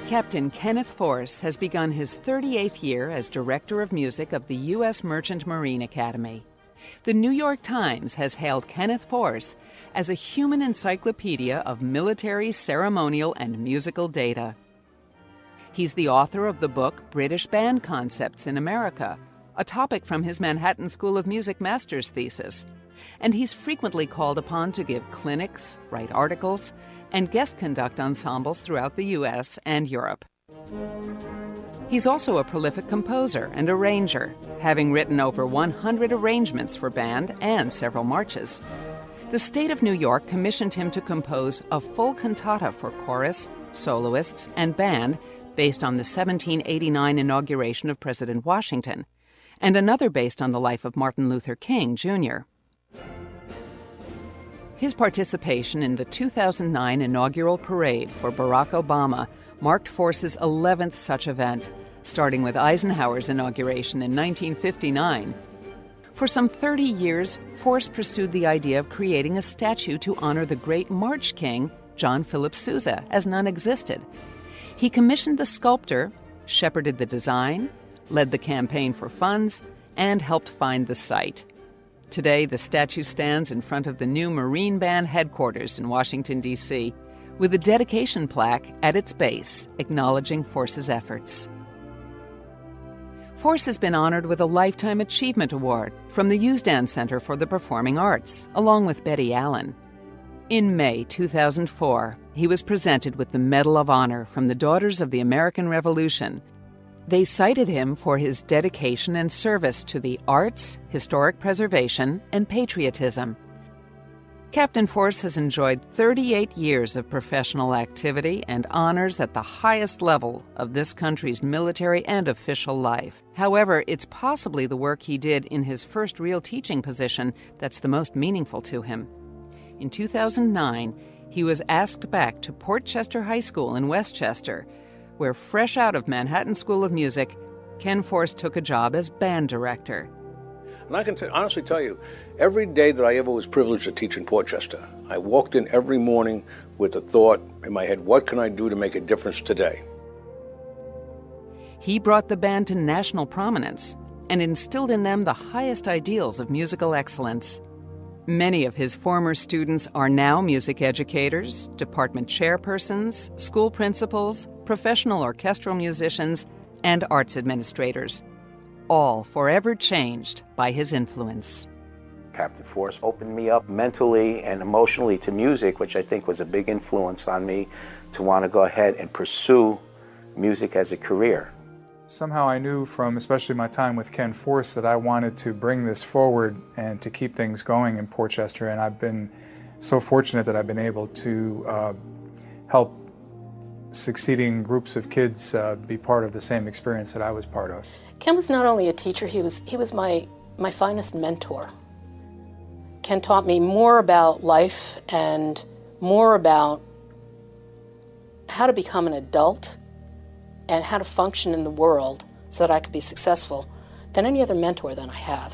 Captain Kenneth Force has begun his 38th year as Director of Music of the U.S. Merchant Marine Academy. The New York Times has hailed Kenneth Force as a human encyclopedia of military, ceremonial, and musical data. He's the author of the book British Band Concepts in America, a topic from his Manhattan School of Music master's thesis. And he's frequently called upon to give clinics, write articles, and guest conduct ensembles throughout the U.S. and Europe. He's also a prolific composer and arranger, having written over 100 arrangements for band and several marches. The state of New York commissioned him to compose a full cantata for chorus, soloists, and band based on the 1789 inauguration of President Washington, and another based on the life of Martin Luther King, Jr. His participation in the 2009 inaugural parade for Barack Obama marked Force's 11th such event, starting with Eisenhower's inauguration in 1959. For some 30 years, Force pursued the idea of creating a statue to honor the great March King, John Philip Sousa, as none existed. He commissioned the sculptor, shepherded the design, led the campaign for funds, and helped find the site. Today, the statue stands in front of the new Marine Band headquarters in Washington, D.C., with a dedication plaque at its base acknowledging Force's efforts. Force has been honored with a Lifetime Achievement Award from the Usedan Center for the Performing Arts, along with Betty Allen. In May 2004, he was presented with the Medal of Honor from the Daughters of the American Revolution. They cited him for his dedication and service to the arts, historic preservation, and patriotism. Captain Force has enjoyed 38 years of professional activity and honors at the highest level of this country's military and official life. However, it's possibly the work he did in his first real teaching position that's the most meaningful to him. In 2009, he was asked back to Portchester High School in Westchester, where, fresh out of Manhattan School of Music, Ken Force took a job as band director. And I can honestly tell you, every day that I ever was privileged to teach in Portchester, I walked in every morning with a thought in my head, what can I do to make a difference today? He brought the band to national prominence and instilled in them the highest ideals of musical excellence. Many of his former students are now music educators, department chairpersons, school principals, professional orchestral musicians, and arts administrators, all forever changed by his influence. Captain Force opened me up mentally and emotionally to music, which I think was a big influence on me to want to go ahead and pursue music as a career. Somehow I knew from especially my time with Ken Force that I wanted to bring this forward and to keep things going in Portchester, and I've been so fortunate that I've been able to help succeeding groups of kids be part of the same experience that I was part of. Ken was not only a teacher, he was my finest mentor. Ken taught me more about life and more about how to become an adult and how to function in the world so that I could be successful than any other mentor that I have.